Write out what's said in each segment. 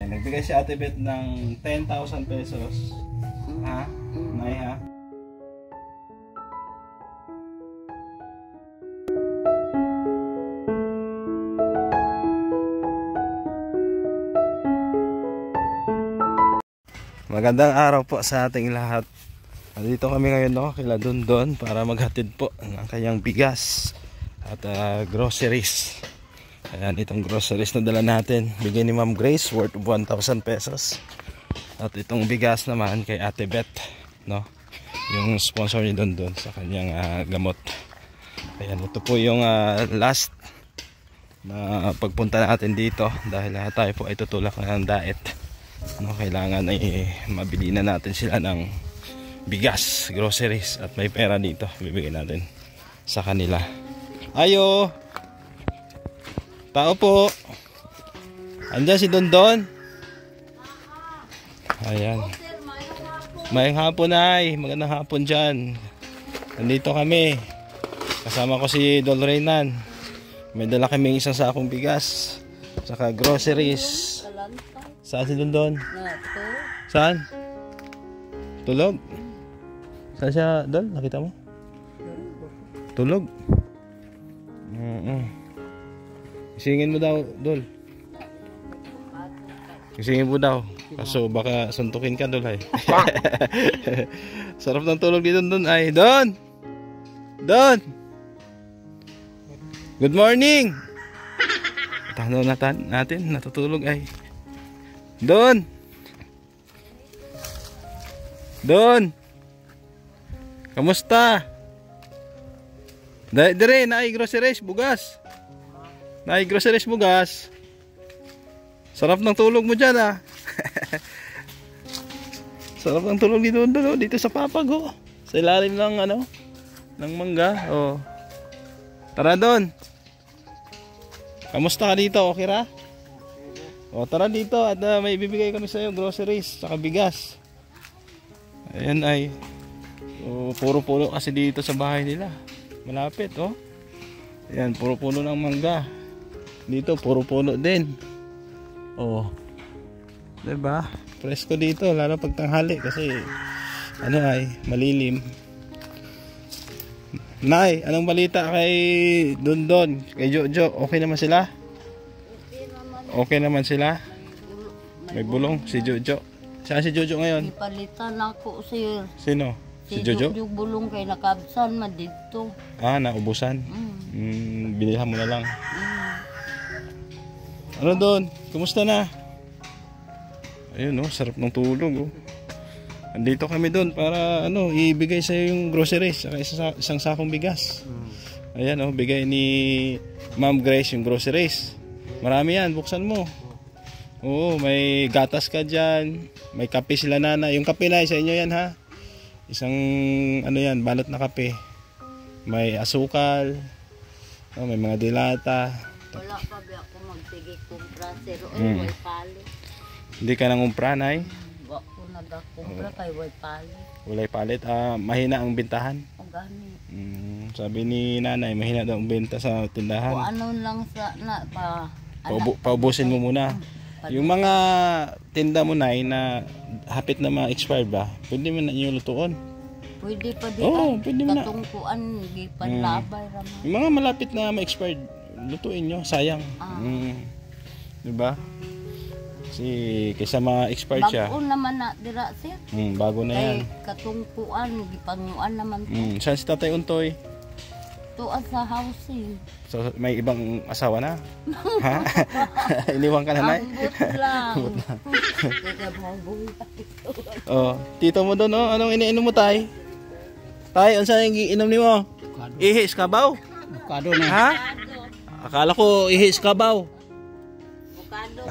Nagbigay si Ate Beth ng 10,000 pesos. Ha? Nay ha? Magandang araw po sa ating lahat. Dito kami ngayon kila Dondon para maghatid po ng kanyang bigas at groceries. Ayan, itong groceries na dala natin, bigay ni Ma'am Grace, worth 1,000 pesos. At itong bigas naman kay Ate Beth, no? Yung sponsor ni Dondon sa kanyang gamot. Ayan, ito po yung last na pagpunta natin dito dahil tayo po ay tutulak na ng diet. No, kailangan ay mabili na natin sila ng bigas, groceries at may pera dito bibigyan natin sa kanila. Ayo, tao po, andyan si Dondon. Ayan, mayang hapon ay magandang hapon dyan. Nandito kami, kasama ko si Dol Reynan. May dala kami isang sakong bigas saka groceries. Saan si Dondon? Saan? Tulog? Saan siya, Dol? Nakita mo? Tulog? Isingin mo daw, Dol. Isingin mo daw. Kaso baka suntukin ka, Dol ay. Sarap ng tulog ni Dondon ay. Don! Don! Good morning! Tanaw natin, natutulog ay. Don! Don! Kamusta? Dire, naay groceries, bugas. Naay groceries, bugas. Sarap ng tulog mo dyan ah. Sarap ng tulog dito, dito sa papag oh. Sa ilalim ng ng mangga oh. Tara Don. Kamusta ka dito? Okay ra? O tara dito at may ibibigay kami sa iyo groceries saka bigas. Ayan ay puro puno kasi dito sa bahay nila. Malapit oh. Ayan, puro puno ng mangga. Dito puro puno din. Oh. 'Di ba? Presko dito lalo pag tanghali kasi ay malilim. Nay, anong balita kay Dondon, kay Jojo? Okay naman sila? Okay naman sila? May bulong si Jojo. Saan si Jojo ngayon? Ipalitan ako sir. Sino? Si Jojo? Yung bulong kay nakabsan man dito. Naubusan? Binilhan mo na lang. Ano Don? Kumusta na? Ayun sarap ng tulog oh. Andito kami doon para ibigay sa yung groceries saka isang sakong bigas. Ayan bigay ni Ma'am Grace yung groceries. Marami yan, buksan mo. Oo, may gatas ka dyan. May kape sila nana. Yung kape na sa inyo yan ha. Isang yan, balot na kape. May asukal. May mga dilata. Wala pa ba ako magtigay kumpra sir. Way pali. Hindi ka nang umpra nay? Wala ko nagakumpra kay way pali. Walay palit. Mahina ang bintahan. O gani. Sabi ni nanay, mahina daw ang benta sa tindahan. O ano lang sa Paubusin mo muna. Yung mga tinda mo na hapit na ma-expired ba, pwede mo na inyo lutuon. Pwede pa di pwede mo na. Katungkuan, di panlabay raman. Yung mga malapit na ma-expired, lutuin nyo, sayang. Diba? Kasi kaysa ma-expired siya. Bago naman na dira sir. Bago na yan. Katungkuan, gipanguan naman to. Saan si Tatay Untoy? Tuad sa housing. So may ibang asawa na? Ha? Iniwan ka na nay? Ambot lang. Tito mo doon anong iniinom mo tay? Tay, unsa yung iinom nimo? Ihis kabaw? Bukado na. Ha? Akala ko ihis kabaw. Bukado.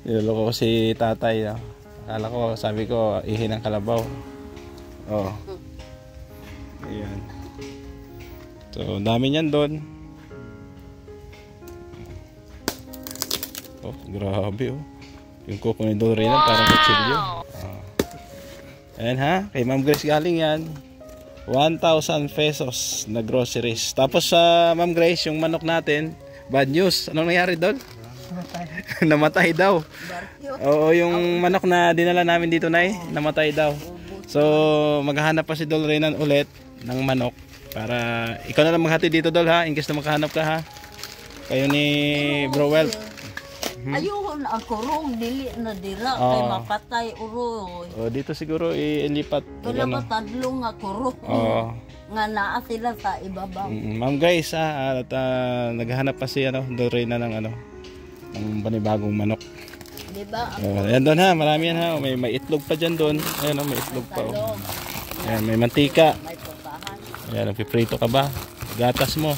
Niloloko ko si tatay. Akala ko, sabi ko, ihi ng kalabaw. Ayan. So, dami niyan doon. Grabe Yung kuko ni Dol Reynan parang kutsilyo. Ayan ha, kay Ma'am Grace galing yan. 1,000 pesos na groceries. Tapos sa Ma'am Grace, yung manok natin, bad news. Anong nangyari Dol? Namatay daw. Barkyo. Oo, yung manok na dinala namin dito na namatay daw. So, maghahanap pa si Dol Renan ulit ng manok para ikaw na lang maghatid dito, Dol, ha, in case na makahanap ka, ha. Kayo ni Bro Welp. Ayoko na ako rong dili na dira Oo. kay mapatay uroy. O, dito siguro ilipat. Kaya matadlong ako rong Oo. nga naa sila sa ibabaw. Ma'am guys, ha, at naghahanap pa si Dol Renan ng ng panibagong manok. Di ba? Ayan doon, ha, marami yan, ha. May itlog pa dyan doon. Ayan, may itlog pa. Oh. Ayan, may mantika. May pabahan. Ayan, piprito ka ba? Gatas mo.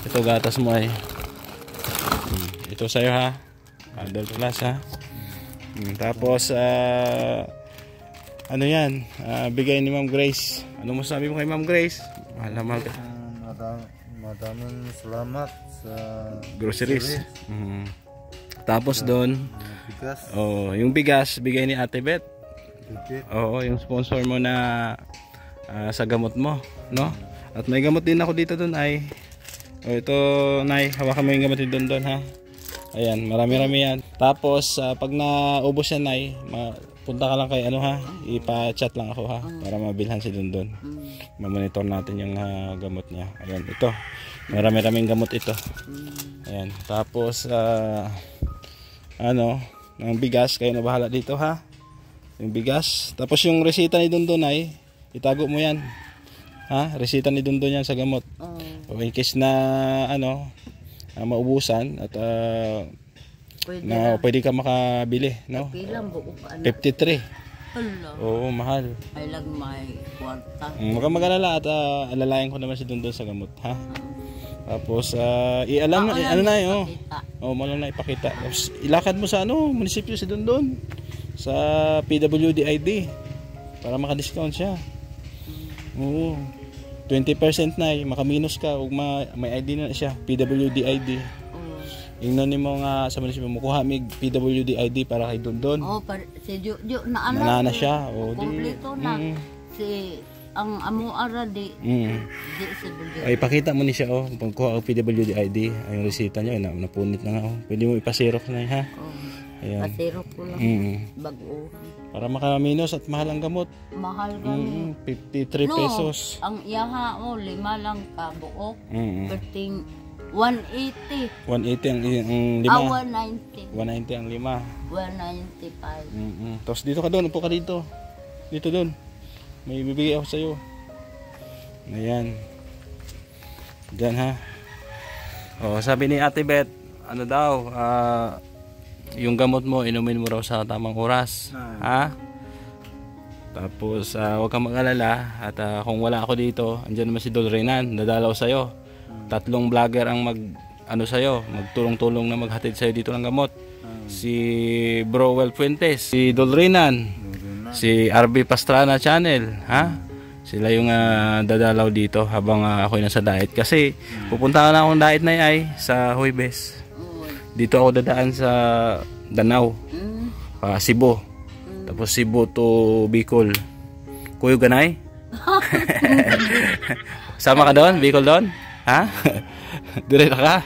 Ito gatas mo ay. Ito sa'yo, ha. Adult Plus, ha. Tapos ano yan, bigay ni Ma'am Grace. Ano mo sabi mo kay Ma'am Grace? Mahal na mahal ka. Maraming salamat sa Groceries. Tapos doon, bigas. yung bigas bigay ni Ate Beth. Bibit. Oo, yung sponsor mo na sa gamot mo, no? At may gamot din ako dito doon ay. Ito, Nay, hawakan mo yung gamot din doon, ha. Ayan, marami-rami yan. Tapos pag naubos yan, Nay, punta ka lang kay ha, ipa-chat lang ako, ha, para mabilhan si Dondon. Ma-monitor natin yung gamot niya. Ayan, ito. Marami-raming gamot ito. Ayan, tapos ng bigas, kayo na bahala dito, ha. Yung bigas. Tapos yung resita ni Dondon ay itago mo yan. Ha? Resita ni Dondon yan sa gamot. O in case na maubusan at pwede ka makabili, no? Pilang buo ka na. 53. Hala. Oo, mahal. Ay lang may kwarta. Huwag kang mag-alala at alalayan ko naman si Dondon sa gamot, ha? Tapos ialam malang na ipakita. Tapos ilakad mo sa munisipyo si Dondon sa PWD ID para maka-discount siya. Oo. 20% na makaminus ka ug may ID na siya, PWD ID. Ingnon nimo nga sa munisipyo mo kuha mig PWD ID para kay Dondon. Si Jojo na na siya. Kompleto na. Si ang amo ara di si Jojo. Ay pakita mo ni siya pagkuha og PWD ID, ay yung resita niya napunit na nga Pwede mo ipa-xerox na ha. Ayan. Pasero ko lang. Bago. Para makaminos at mahal ang gamot. Mahal gani. 53 pesos. Ang iyaha 5 lang ka buok. Perting 180. 180 ang lima. 190. 190 ang lima. 195. Tapos dito ka doon, upo ka dito. Dito doon. May bibigay ako sa iyo. Ayan. Diyan, ha. Sabi ni Ate Beth, daw, yung gamot mo, inumin mo raw sa tamang oras. Ha? Tapos, huwag kang mag-alala. At kung wala ako dito, andyan naman si Dol Renan, dadalaw sa'yo. 3 vlogger ang sa'yo, magtulong-tulong na maghatid sa'yo dito ng gamot. Si Bro Wel Fuentes, si Dol Renan, si RB Pastrana Channel, ha? Sila yung dadalaw dito habang ako'y nasa diet. Kasi pupunta na akong diet na ay sa Huwebes. Dito ako dadaan sa Danau, Cebu. Tapos Cebu to Bicol. Kuyo ganay? Sama ka doon? Bicol doon? Ha? Dire na ka?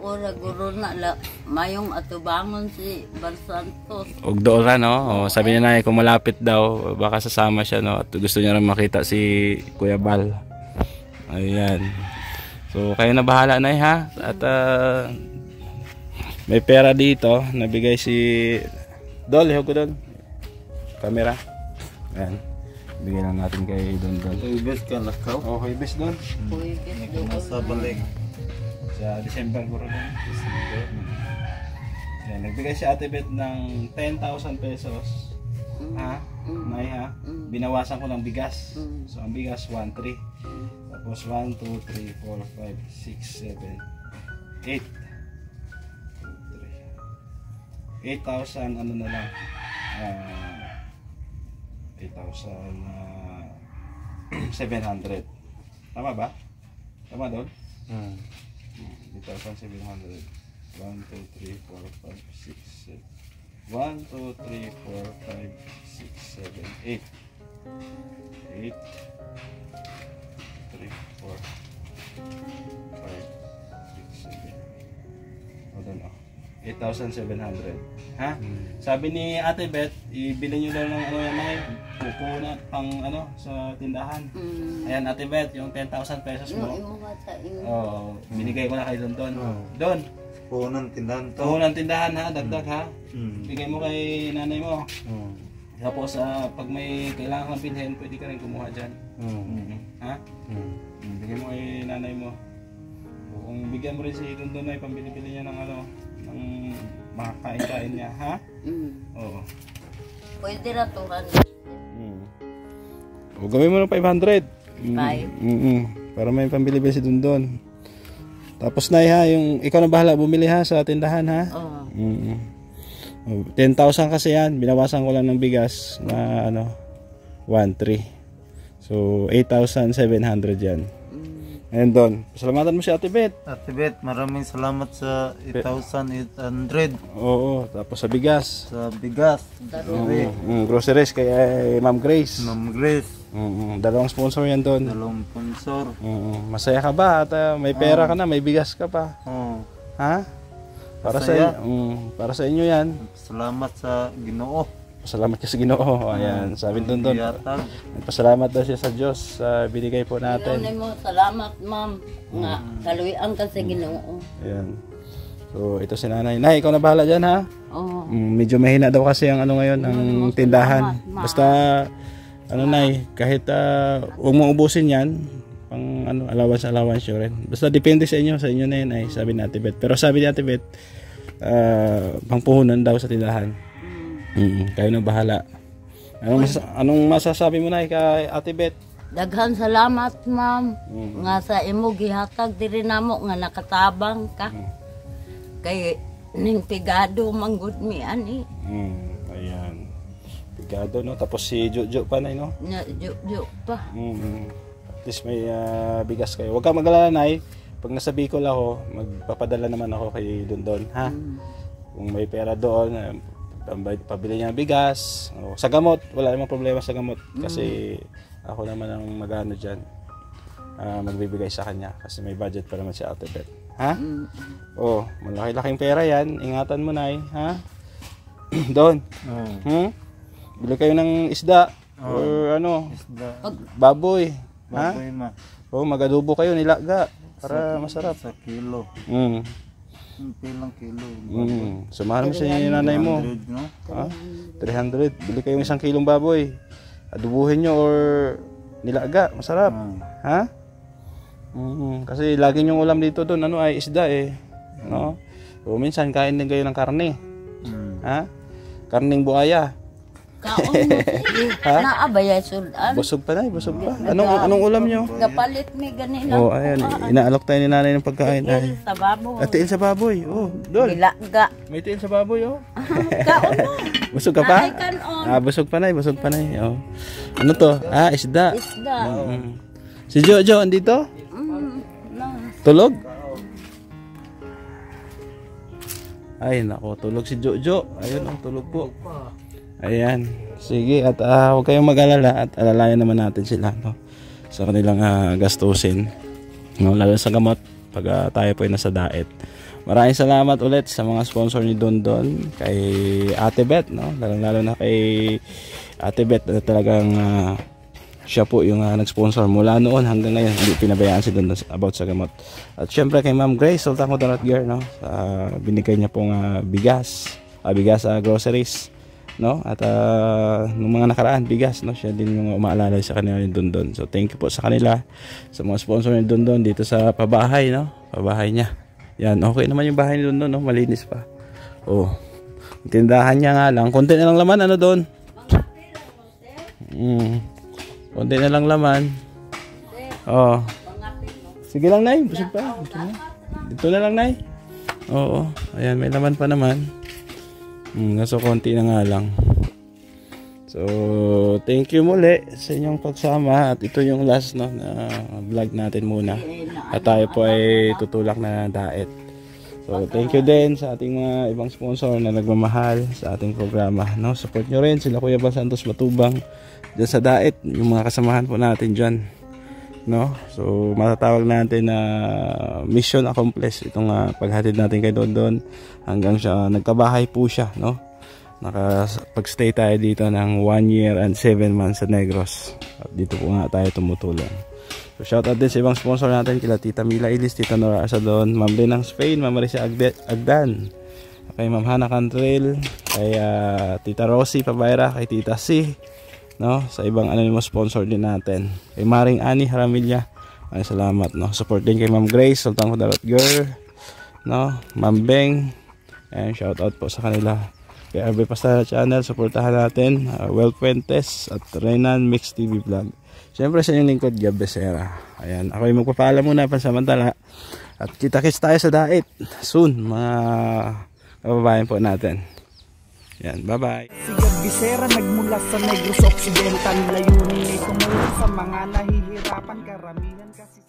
Doon guro na mayong atubangon si Barsantos. Og doon ra, no? Sabi niya na kung malapit daw, baka sasama siya, no? At gusto niya rin makita si Kuya Bal. Ayan. So kayo na bahala na ha. At may pera dito, nabigay si Dol, ko doon. Camera. Ayan. Bigay lang natin kay Dondon. Huwebes ka lakaw. Huwebes doon. Nasa balik. Sa December ko rin. Ayan, nagbigay si Ate Beth ng 10,000 pesos. Ha? Nay, ha? Binawasan ko ng bigas. So ang bigas 1,3. Tapos 1, 2, 3, 4, 5, 6, 7, 8. 8,000 na lang. 8,700. Tama ba? Tama doon? 8,700. 1, 2, 3, 4, 5, 6, 7. 1, 2, 3, 4, 5, 6, 7, 8. 8, 3, 4, 5, 6, 7. O doon 8,700. Ha? Sabi ni Ate Beth, ibili nyo daw ng ano yan ay pupo na pang ano sa tindahan. Ayan Ate Beth, yung 10,000 pesos mo. Oh, binigay ko na kay Don. Don. Puhunan tindahan to. Puhunan tindahan ha, dagdag ha. Bigay mo kay nanay mo. Tapos pag may kailangan kang bilhin, pwede ka rin kumuha dyan. Ha? Bigay mo kay nanay mo. Kung bigyan mo rin si Don ay pambili-bili niya ng ano, ng mga kain-kain niya, ha? Oo. Pwede na 200. O, gawin mo ng 500. 5. Para may pambili-bili si Don. Tapos na ha, yung ikaw na bahala bumili ha sa tindahan ha. Oo. 10,000 kasi yan, binawasan ko lang ng bigas na ano 1,300. So 8,700 yan. Ayun Don, pasalamatan mo si Ate Beth. Ate Beth, maraming salamat sa 8,800 Oo, tapos sa bigas. sa bigas. Groceries kay Ma'am Grace. Ma'am Grace, Dalawang sponsor yan Don. dalawang sponsor. Masaya ka ba at may pera ka na, may bigas ka pa? Oh, Ha? Para Masaya. para sa inyo yan. salamat sa Ginoo. Pasalamat ka sa Ginoo. Ayan, sabi Don. Yatag. Pasalamat daw siya sa Diyos sa binigay po natin. Ginoo mo, salamat ma'am. Nga, kaluyan ka sa Ginoo. Ayan. So, ito si Nanay. Nay, ikaw na bahala dyan ha. Oo. Medyo mahina daw kasi ang ano ngayon, ang tindahan. salamat, Ma. Basta, ano Nay, kahit huwag mo ubusin yan, pang ano, allowance yun rin. Basta depende sa inyo na yun ay, sabi ni Ate Beth. Pero sabi ni Ate Beth, pangpuhunan daw sa tindahan. Kayo na bahala. Anong masasabi mo na kay Ate Beth? Daghan salamat ma'am. Nga sa imo gihatag diri namo nga nakatabang ka. Kay ning pigado manggod mi ani. Ayan. Pigado no. Tapos si Jojo pa na no. Nya juk pa. At least may bigas kayo. Huwag kang mag-alala Nay. Pag nasa Bicol ako, magpapadala naman ako kay Don, ha? Kung may pera doon, pabili niya ng bigas. Sa gamot, wala namang problema sa gamot. Kasi ako naman ang magano dyan. Magbibigay sa kanya. Kasi may budget pa naman si Ate Beth. Ha? Malaki-laking pera yan. Ingatan mo Nay, ha? Don. Bili kayo ng isda. Or ano, Isda. baboy. Ha? Baboy ma. Magadubo kayo, nilaga. Para masarap. Sa kilo. Pilang kilo. Sumahan mo si nanay mo. 100, no? Ha? 300. Bili kayong 1 kilong baboy. Adubuhin nyo or nilaga. Masarap. Ha? Kasi lagi yung ulam dito doon ano ay isda eh. No? So, minsan kain din kayo ng karne. Ha? Karning buhaya. Kaon mo. Naabaya sudan. Busog pa na, busog pa. Anong ulam nyo? Gapalit mi ganina. Ayan. Inaalok tayo ni nanay ng pagkain. Ay. Sa baboy. Tiil sa baboy. Doon. Nilaga. May tiil sa baboy, Kaon mo. Busog ka pa? Naay kanon. Busog pa na, busog pa na. Ano to? Isda. Isda. Si Jojo, andito? Na. Tulog? Ay, nako, tulog si Jojo. Ayun, ang tulog po. Ayan. Sige, at huwag kayong mag-alala at alalayan naman natin sila no? Sa kanilang gastusin. No? Lalo sa gamot pag tayo po ay nasa diet. Maraming salamat ulit sa mga sponsor ni Don, kay Ate Beth, no? Lalo na kay Ate Beth na talagang siya po yung nag-sponsor mula noon hanggang ngayon. Hindi pinabayaan si Don about sa gamot. At syempre kay Ma'am Grace, Sultan Coconut Girl, no? Binigay niya pong bigas, groceries, no? At nung mga nakaraan bigas, no? Siya din yung umaalala sa kanila ni Don. So thank you po sa kanila, sa mga sponsor ni Don dito sa pabahay, no? Pabahay niya. Yan, okay naman yung bahay ni Don, no? Malinis pa. Tindahan niya nga lang, konti na lang laman, ano Don? Konti na lang laman. Sige lang Nay, busog pa. Dito na lang Nay. Oo, ayan, may laman pa naman. Kaso konti na nga lang. So, thank you muli sa inyong pagsama. At ito yung last no, na vlog natin muna. At tayo po ay tutulak na diet. So, thank you din sa ating mga ibang sponsor na nagmamahal sa ating programa. No? Support nyo rin sila Kuya Bal Santos Matubang dyan sa diet. Yung mga kasamahan po natin dyan. no? So matatawag natin na mission accomplished itong paghatid natin kay Dondon hanggang siya nagkabahay po siya, no? Nakapag-stay tayo dito ng 1 year and 7 months sa Negros. At dito po nga tayo tumutulong. So shout out din sa ibang sponsor natin, kila Tita Mila Ilis, Tita Nora Asadon, Ma'am Lynn ng Spain, Ma'am Marisa Agdan, kay Ma'am Hana Cantrell, kay Tita Rosie Pabayra, kay Tita C, no? Sa ibang anonymous sponsor din natin, kay Maring Ani Haramilla, ay salamat, no? Support din kay Ma'am Grace Sultan Kudarot Girl, no? Ma'am Beng, and shout out po sa kanila. Kay RB Pastara Channel, supportahan natin, Well Fuentes at Renan Mix TV Vlog. Siyempre sa inyong lingkod, Gab Becerra. Ayan, ako yung magpapaalam muna pansamantala. At kita-kits tayo sa Dait soon, mga kababayan po natin. Yan, bye-bye. Si Gab Becerra nagmula sa Negros Occidental, layunin ay tumulong sa mga nahihirapan, karamihan kasi